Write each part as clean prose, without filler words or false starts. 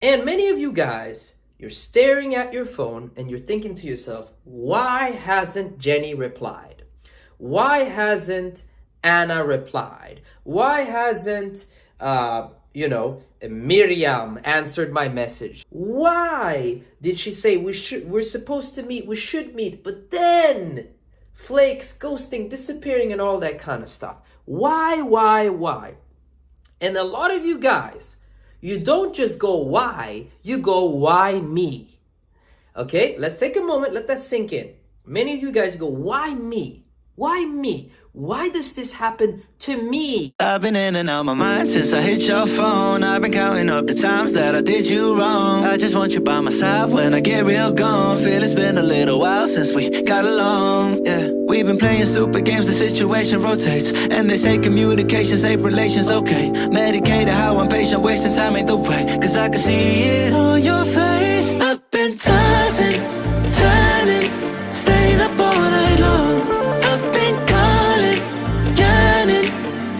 And many of you guys, you're staring at your phone and you're thinking to yourself, why hasn't Jenny replied? Why hasn't Anna replied? Why hasn't, Miriam answered my message? Why did she say we're supposed to meet, we should meet, but then flakes, ghosting, disappearing, and all that kind of stuff? Why? And a lot of you guys, you don't just go why, you go why me. Okay, let's take a moment, let that sink in. Many of you guys go, why me? Why me? Why does this happen to me? I've been in and out my mind since I hit your phone. I've been counting up the times that I did you wrong. I just want you by my side when I get real gone. Feel it's been a little while since we got along, yeah. We've been playing stupid games, the situation rotates. And they say communication, safe relations, okay. Medicated how I'm patient, wasting time ain't the way. Cause I can see it on your face. I've been tossing, turning, staying up all night long. I've been calling, yearning,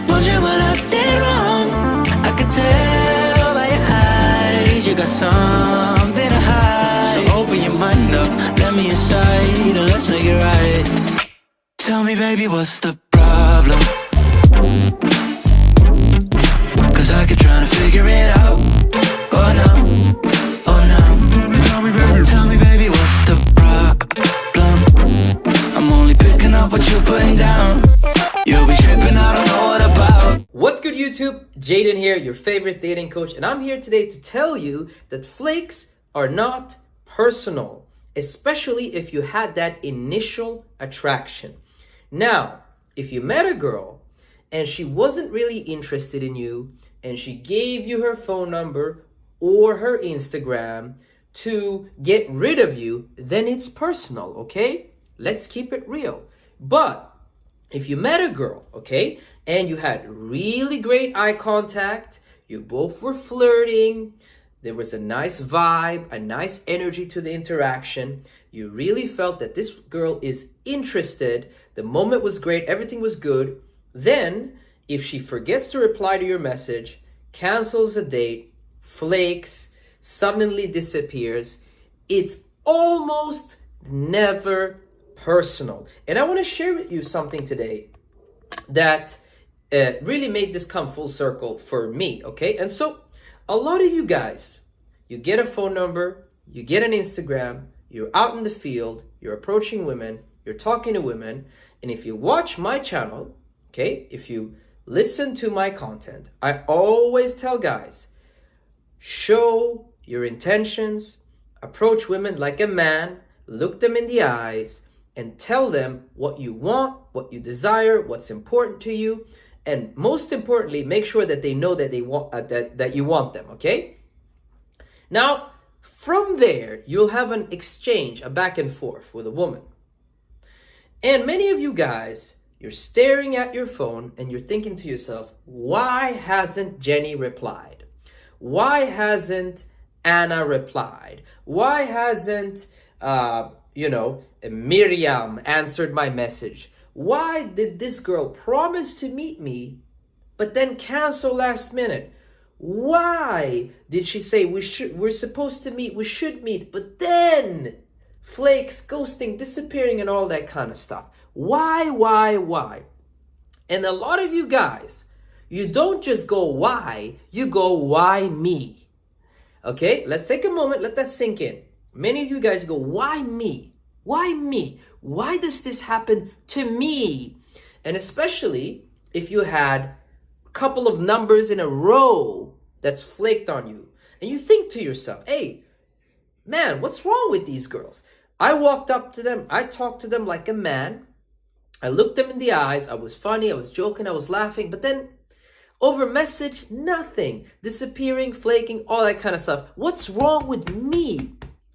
wondering what I did wrong. I could tell by your eyes you got something to hide. So open your mind up, let me inside, and let's make it right. Tell me, baby, what's the problem? Cause I keep trying to figure it out. Oh no, oh no. Tell me, baby, what's the problem? I'm only picking up what you're putting down. You'll be tripping, I don't know what about. What's good, YouTube? Jayden here, your favorite dating coach, and I'm here today to tell you that flakes are not personal, especially if you had that initial attraction. Now, if you met a girl and she wasn't really interested in you and she gave you her phone number or her Instagram to get rid of you, then it's personal, okay? Let's keep it real. But if you met a girl, okay, and you had really great eye contact, you both were flirting, there was a nice vibe, a nice energy to the interaction, you really felt that this girl is interested, the moment was great, everything was good, then if she forgets to reply to your message, cancels a date, flakes, suddenly disappears, it's almost never personal. And I want to share with you something today that really made this come full circle for me, okay? And so a lot of you guys, you get a phone number, you get an Instagram, you're out in the field, you're approaching women, you're talking to women, and if you watch my channel, okay, if you listen to my content, I always tell guys, show your intentions, approach women like a man, look them in the eyes, and tell them what you want, what you desire, what's important to you, and most importantly, make sure that they know that they want that you want them, okay? Now, from there, you'll have an exchange, a back and forth with a woman. And many of you guys, you're staring at your phone and you're thinking to yourself, why hasn't Jenny replied? Why hasn't Anna replied? Why hasn't, Miriam answered my message? Why did this girl promise to meet me, but then cancel last minute? Why did she say we're supposed to meet, we should meet, but then flakes, ghosting, disappearing, and all that kind of stuff? Why? And a lot of you guys, you don't just go why, you go why me. Okay, let's take a moment, let that sink in. Many of you guys go, why me? Why me? Why does this happen to me? And especially if you had a couple of numbers in a row that's flaked on you. And you think to yourself, hey, man, what's wrong with these girls? I walked up to them, I talked to them like a man. I looked them in the eyes, I was funny, I was joking, I was laughing, but then over message, nothing. Disappearing, flaking, all that kind of stuff. What's wrong with me?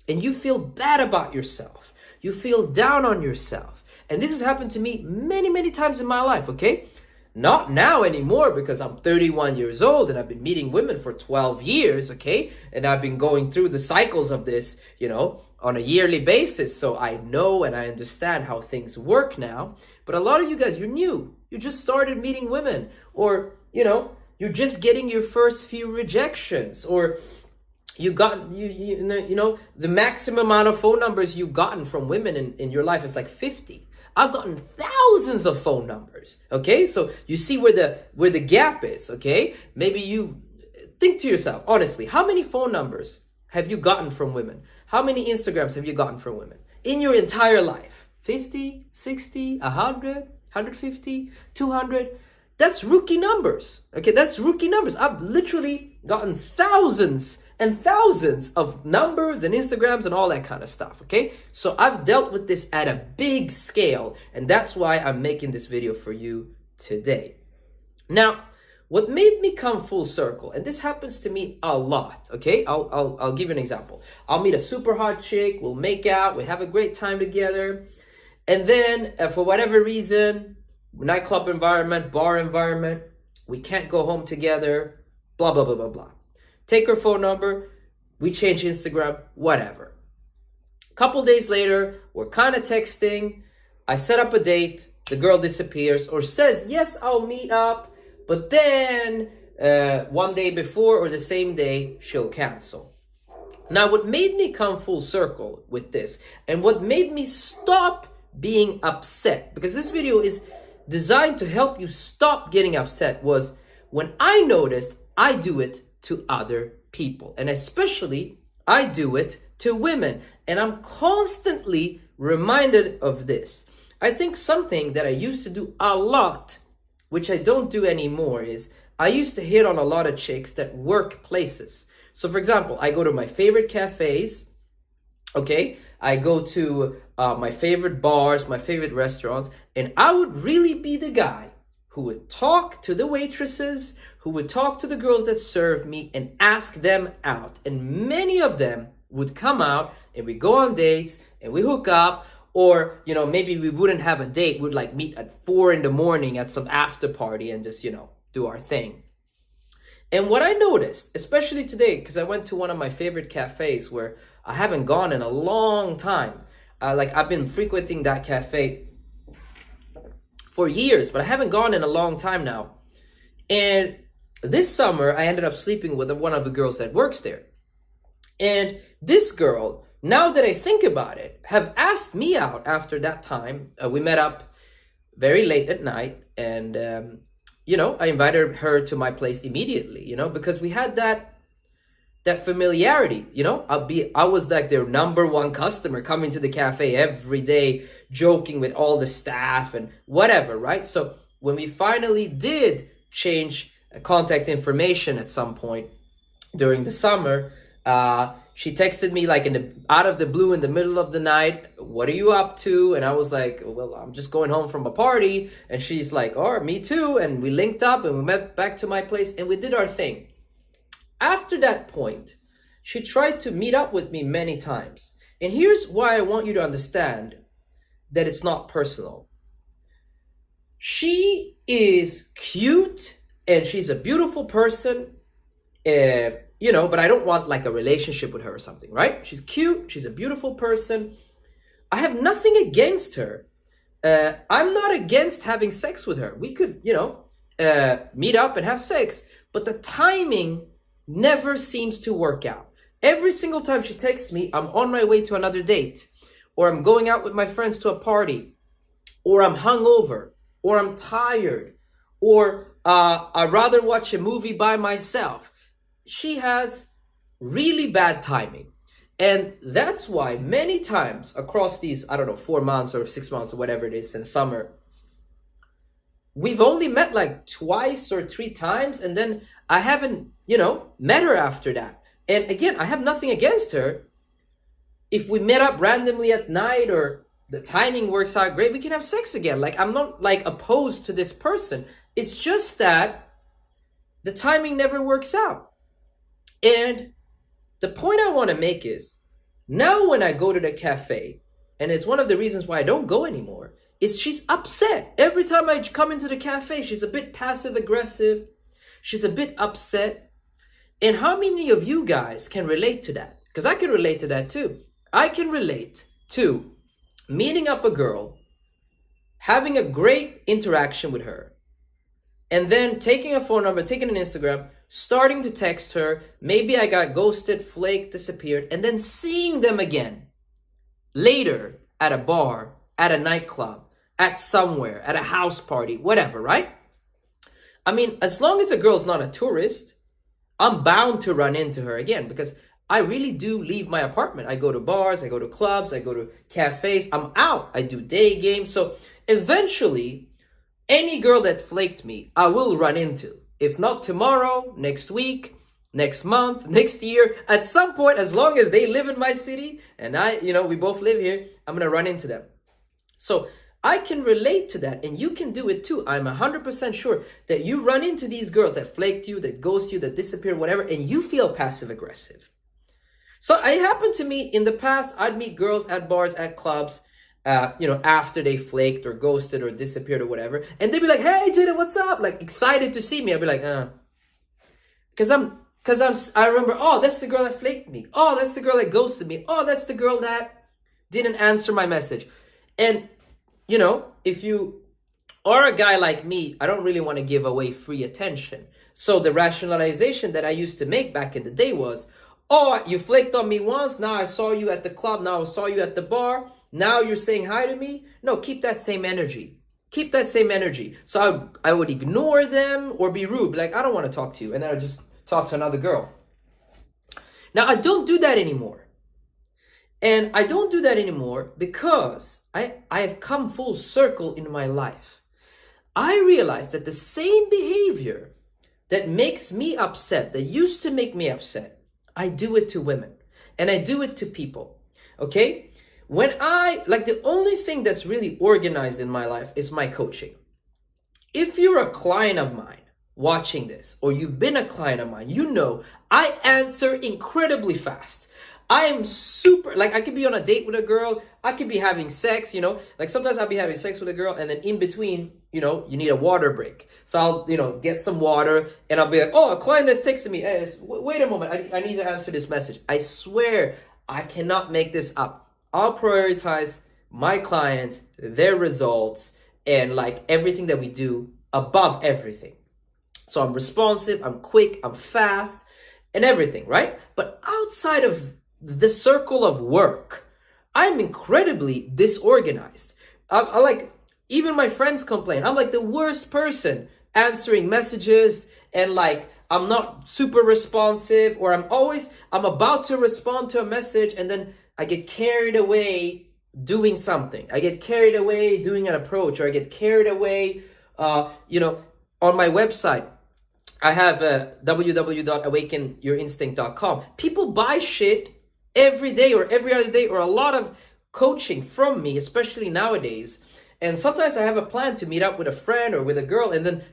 And you feel bad about yourself. You feel down on yourself. And this has happened to me many, many times in my life, okay? Not now anymore because I'm 31 years old and I've been meeting women for 12 years, okay? And I've been going through the cycles of this, on a yearly basis. So I know and I understand how things work now. But a lot of you guys, you're new. You just started meeting women, or, you're just getting your first few rejections, or you know the maximum amount of phone numbers you've gotten from women in your life is like 50. I've gotten thousands of phone numbers. Okay, so you see where the gap is. Okay, maybe you think to yourself honestly, how many phone numbers have you gotten from women? How many Instagrams have you gotten from women in your entire life? 50, 60, 100, 150, 200. That's rookie numbers. Okay, that's rookie numbers. I've literally gotten thousands and thousands of numbers and Instagrams and all that kind of stuff. Okay, so I've dealt with this at a big scale, and that's why I'm making this video for you today. Now, what made me come full circle, and this happens to me a lot, okay? I'll give you an example. I'll meet a super hot chick, we'll make out, we have a great time together, and then for whatever reason, nightclub environment, bar environment, we can't go home together, blah, blah, blah, blah, blah. Take her phone number, we change Instagram, whatever. A couple days later, we're kind of texting, I set up a date, the girl disappears or says, yes, I'll meet up, but then one day before or the same day, she'll cancel. Now, what made me come full circle with this and what made me stop being upset, because this video is designed to help you stop getting upset, was when I noticed I do it to other people. And especially I do it to women. And I'm constantly reminded of this. I think something that I used to do a lot, which I don't do anymore, is I used to hit on a lot of chicks that work places. So for example, I go to my favorite cafes, okay? I go to my favorite bars, my favorite restaurants, and I would really be the guy who would talk to the waitresses, who would talk to the girls that serve me and ask them out. And many of them would come out and we go on dates and we hook up. Or, you know, maybe we wouldn't have a date. We'd like meet at 4 a.m. at some after party and just, you know, do our thing. And what I noticed, especially today, because I went to one of my favorite cafes where I haven't gone in a long time. I've been frequenting that cafe for years, but I haven't gone in a long time now. And this summer, I ended up sleeping with one of the girls that works there. And this girl, now that I think about it, have asked me out after that time. We met up very late at night and, you know, I invited her to my place immediately, you know, because we had that familiarity, you know. I was like their number one customer, coming to the cafe every day, joking with all the staff and whatever, right? So when we finally did change contact information at some point during the summer, she texted me like out of the blue in the middle of the night, what are you up to? And I was like, well, I'm just going home from a party. And she's like, oh, me too. And we linked up and we met back to my place and we did our thing. After that point, she tried to meet up with me many times. And here's why I want you to understand that it's not personal. She is cute and she's a beautiful person. You know, but I don't want like a relationship with her or something, right? She's cute. She's a beautiful person. I have nothing against her. I'm not against having sex with her. We could, you know, meet up and have sex, but the timing never seems to work out. Every single time she texts me, I'm on my way to another date, or I'm going out with my friends to a party, or I'm hungover, or I'm tired, or I'd rather watch a movie by myself. She has really bad timing. And that's why many times across these, 4 months or 6 months or whatever it is in summer, we've only met like twice or 3 times. And then I haven't, you know, met her after that. And again, I have nothing against her. If we met up randomly at night or the timing works out great, we can have sex again. Like, I'm not like opposed to this person. It's just that the timing never works out. And the point I want to make is, now when I go to the cafe, and it's one of the reasons why I don't go anymore, is she's upset. Every time I come into the cafe, she's a bit passive aggressive. She's a bit upset. And how many of you guys can relate to that? Because I can relate to that too. I can relate to meeting up a girl, having a great interaction with her, and then taking a phone number, taking an Instagram, starting to text her, maybe I got ghosted, flaked, disappeared, and then seeing them again later at a bar, at a nightclub, at somewhere, at a house party, whatever, right? I mean, as long as a girl's not a tourist, I'm bound to run into her again because I really do leave my apartment. I go to bars, I go to clubs, I go to cafes, I'm out, I do day games. So eventually, any girl that flaked me, I will run into. If not tomorrow, next week, next month, next year, at some point, as long as they live in my city and we both live here, I'm gonna run into them. So I can relate to that, and you can do it too. I'm 100% sure that you run into these girls that flaked you, that ghost you, that disappear, whatever, and you feel passive aggressive. So it happened to me in the past. I'd meet girls at bars, at clubs, after they flaked or ghosted or disappeared or whatever, and they'd be like, "Hey, Jayden, what's up?" Like excited to see me. I'd be like, because I remember, oh, that's the girl that flaked me. Oh, that's the girl that ghosted me. Oh, that's the girl that didn't answer my message. And if you are a guy like me, I don't really want to give away free attention. So the rationalization that I used to make back in the day was, oh, you flaked on me once, now I saw you at the club, now I saw you at the bar, now you're saying hi to me. No, keep that same energy. Keep that same energy. So I would ignore them or be rude, like, I don't want to talk to you, and then I would just talk to another girl. Now, I don't do that anymore. And I don't do that anymore because I have come full circle in my life. I realized that the same behavior that makes me upset, that used to make me upset, I do it to women and I do it to people. Okay? The only thing that's really organized in my life is my coaching. If you're a client of mine watching this, or you've been a client of mine, I answer incredibly fast. I am super, I could be on a date with a girl, I could be having sex, sometimes I'll be having sex with a girl, and then in between, you need a water break. So I'll, get some water, and I'll be like, oh, a client that's texting me, hey, wait a moment, I need to answer this message. I swear, I cannot make this up. I'll prioritize my clients, their results, and everything that we do above everything. So I'm responsive, I'm quick, I'm fast, and everything, right? But outside of the circle of work, I'm incredibly disorganized. Even my friends complain. I'm the worst person answering messages, and I'm not super responsive, or I'm about to respond to a message and then I get carried away doing something. I get carried away doing an approach, or I get carried away, on my website. I have www.awakeninstinct.com. People buy shit every day or every other day, or a lot of coaching from me, especially nowadays. And sometimes I have a plan to meet up with a friend or with a girl, and then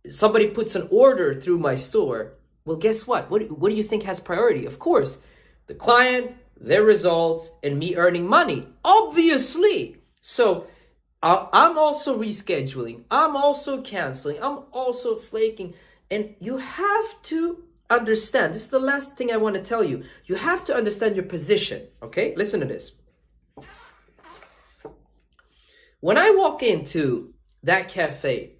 somebody puts an order through my store. Well, guess what? What do you think has priority? Of course, the client, their results, and me earning money, obviously. So I'm also rescheduling. I'm also canceling. I'm also flaking. And you have to understand, this is the last thing I want to tell you. You have to understand your position, okay? Listen to this. When I walk into that cafe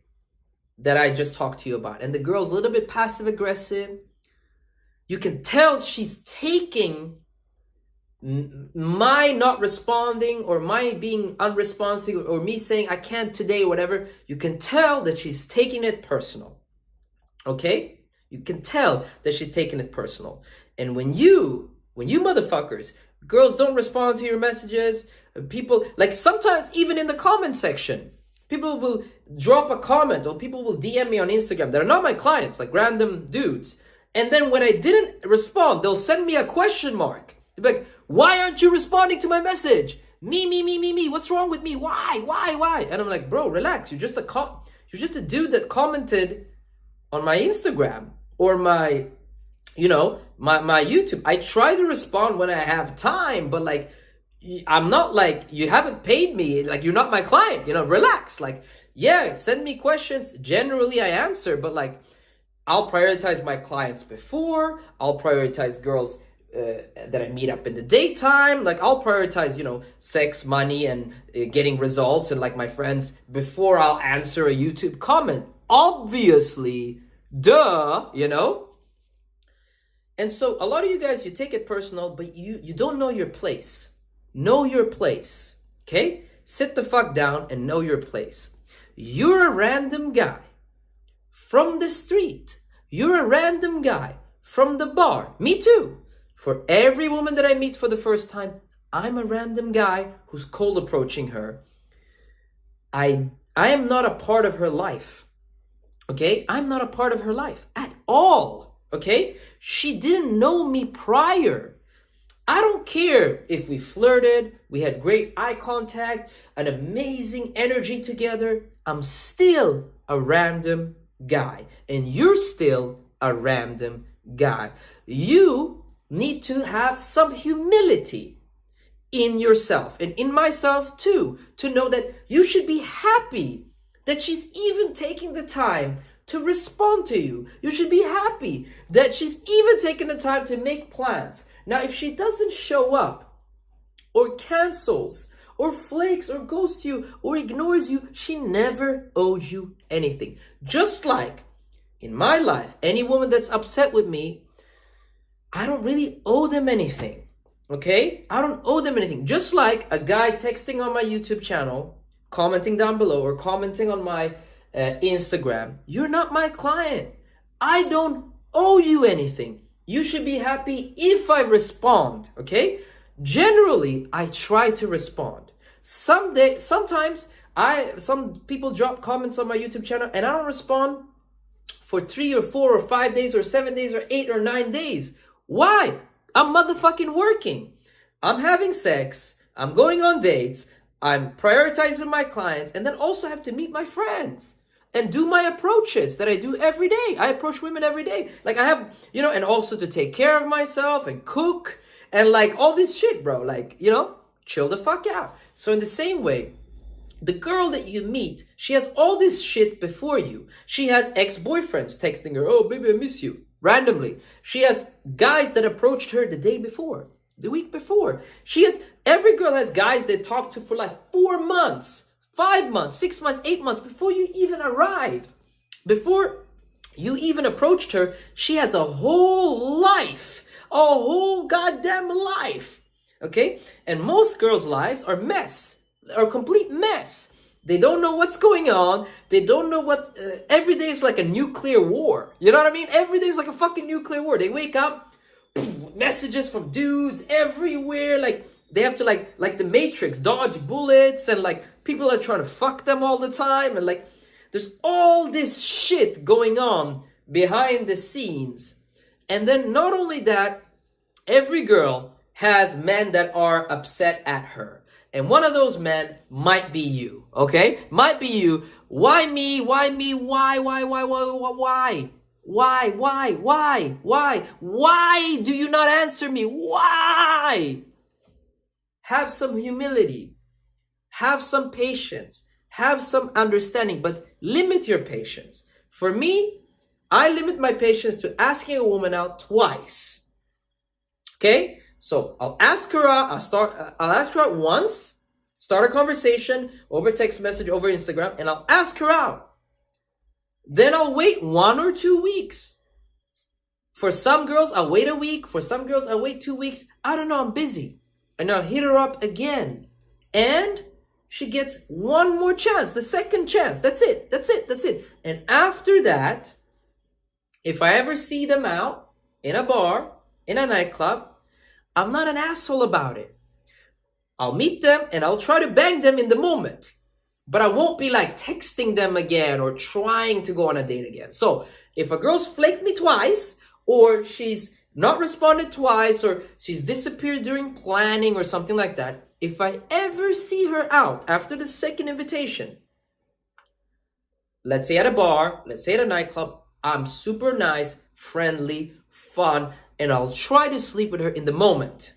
that I just talked to you about, and the girl's a little bit passive aggressive, you can tell she's taking my not responding, or my being unresponsive, or me saying I can't today, or whatever. You can tell that she's taking it personal, okay? You can tell that she's taking it personal. And when you motherfuckers, girls don't respond to your messages, people, sometimes even in the comment section, people will drop a comment, or people will DM me on Instagram that are not my clients, random dudes. And then when I didn't respond, they'll send me a question mark. They'll be like, why aren't you responding to my message? Me. What's wrong with me? Why? And I'm like, bro, relax. You're just a dude that commented on my Instagram or my YouTube. I try to respond when I have time, but I'm not you haven't paid me, you're not my client, relax. Send me questions. Generally I answer, but I'll prioritize my clients before. I'll prioritize girls that I meet up in the daytime. I'll prioritize, sex, money, and getting results, and my friends, before I'll answer a YouTube comment. Obviously, duh, And so a lot of you guys, you take it personal, but you don't know your place. Know your place, okay? Sit the fuck down and know your place. You're a random guy from the street. You're a random guy from the bar. Me too. For every woman that I meet for the first time, I'm a random guy who's cold approaching her. I am not a part of her life. Okay? I'm not a part of her life at all. Okay? She didn't know me prior. I don't care if we flirted, we had great eye contact, an amazing energy together. I'm still a random guy. And you're still a random guy. You need to have some humility in yourself and in myself too, to know that you should be happy that she's even taking the time to respond to you. You should be happy that she's even taking the time to make plans. Now, if she doesn't show up or cancels or flakes or ghosts you or ignores you, she never owed you anything. Just like in my life, any woman that's upset with me, I don't really owe them anything. Okay? I don't owe them anything. Just like a guy texting on my YouTube channel, commenting down below, or commenting on my Instagram, you're not my client. I don't owe you anything. You should be happy if I respond, okay? Generally, I try to respond. Sometimes some people drop comments on my YouTube channel and I don't respond for 3 or 4 or 5 days or 7 days or 8 or 9 days. Why? I'm motherfucking working. I'm having sex. I'm going on dates. I'm prioritizing my clients, and then also have to meet my friends and do my approaches that I do every day. I approach women every day. Like I have, and also to take care of myself and cook and like all this shit, bro. Like, chill the fuck out. So in the same way, the girl that you meet, she has all this shit before you. She has ex-boyfriends texting her, oh, baby, I miss you, randomly. She has guys that approached her the day before, the week before. Every girl has guys they talk to for like 4 months, 5 months, 6 months, 8 months before you even arrived. Before you even approached her, she has a whole life, a whole goddamn life. Okay? And most girls' lives are a complete mess. They don't know what's going on. They don't know what, every day is like a nuclear war. You know what I mean? Every day is like a fucking nuclear war. They wake up, messages from dudes everywhere. Like they have to like the Matrix, dodge bullets, and like people are trying to fuck them all the time. And like there's all this shit going on behind the scenes. And then not only that, every girl has men that are upset at her. And one of those men might be you, okay? Might be you. Why me? Why me? Why? Why do you not answer me? Why? Have some humility. Have some patience. Have some understanding, but limit your patience. For me, I limit my patience to asking a woman out twice. Okay? So I'll ask her out. I'll ask her out once, start a conversation over text message, over Instagram, and I'll ask her out. Then I'll wait 1 or 2 weeks. For some girls, I'll wait a week. For some girls, I'll wait 2 weeks. I don't know, I'm busy. And I'll hit her up again. And she gets one more chance, the second chance. That's it. And after that, if I ever see them out in a bar, in a nightclub, I'm not an asshole about it. I'll meet them and I'll try to bang them in the moment. But I won't be like texting them again or trying to go on a date again. So if a girl's flaked me twice, or she's not responded twice, or she's disappeared during planning or something like that, if I ever see her out after the second invitation, let's say at a bar, let's say at a nightclub, I'm super nice, friendly, fun, and I'll try to sleep with her in the moment.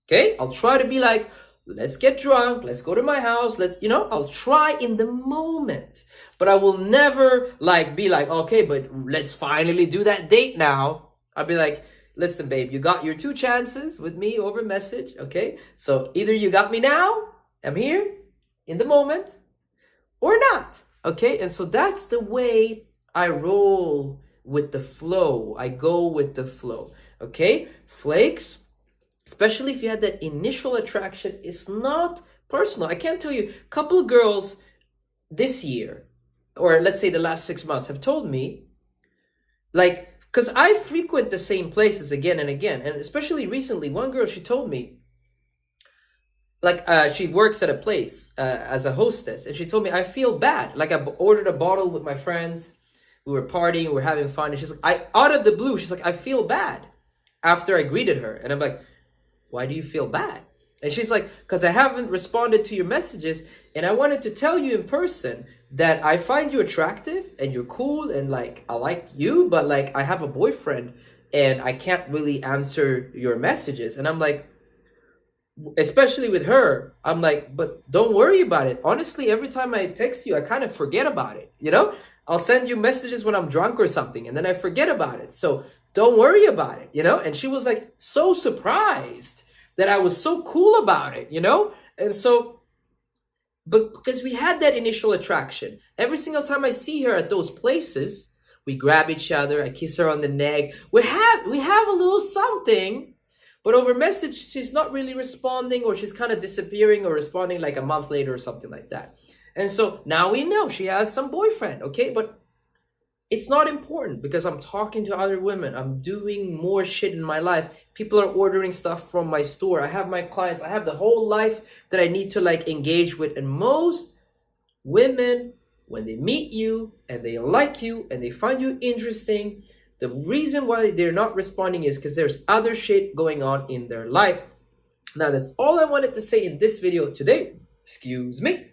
Okay? I'll try to be like, let's get drunk, let's go to my house, I'll try in the moment. But I will never be like, okay, but let's finally do that date now. I'll be like, listen, babe, you got your 2 chances with me over message, okay? So either you got me now, I'm here, in the moment, or not, okay? And so that's the way I roll with the flow. I go with the flow. Okay? Flakes, especially if you had that initial attraction, it's not personal. I can't tell you, a couple of girls this year, or let's say the last 6 months, have told me, like, because I frequent the same places again and again, and especially recently, one girl, she told me, like, she works at a place as a hostess, and she told me, I feel bad. Like, I ordered a bottle with my friends, we were partying, we were having fun, and she's like, out of the blue, she's like, I feel bad after I greeted her. And I'm like, why do you feel bad? And she's like, because I haven't responded to your messages, and I wanted to tell you in person that I find you attractive, and you're cool, and like, I like you, but like, I have a boyfriend, and I can't really answer your messages. And I'm like, especially with her, I'm like, but don't worry about it. Honestly, every time I text you, I kind of forget about it, you know? I'll send you messages when I'm drunk or something, and then I forget about it. So don't worry about it, you know? And she was like so surprised that I was so cool about it, you know? And so, but because we had that initial attraction, every single time I see her at those places, we grab each other, I kiss her on the neck, we have a little something, but over message, she's not really responding, or she's kind of disappearing or responding like a month later or something like that. And so now we know she has some boyfriend, okay? But it's not important because I'm talking to other women. I'm doing more shit in my life. People are ordering stuff from my store. I have my clients. I have the whole life that I need to like engage with. And most women, when they meet you and they like you and they find you interesting, the reason why they're not responding is because there's other shit going on in their life. Now, that's all I wanted to say in this video today. Excuse me.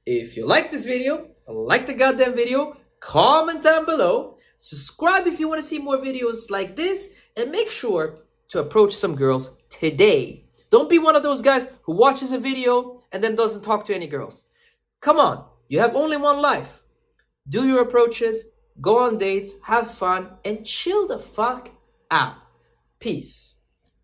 If you like this video, like the goddamn video, comment down below, subscribe if you want to see more videos like this, and make sure to approach some girls today. Don't be one of those guys who watches a video and then doesn't talk to any girls. Come on, you have only one life. Do your approaches, go on dates, have fun, and chill the fuck out. Peace.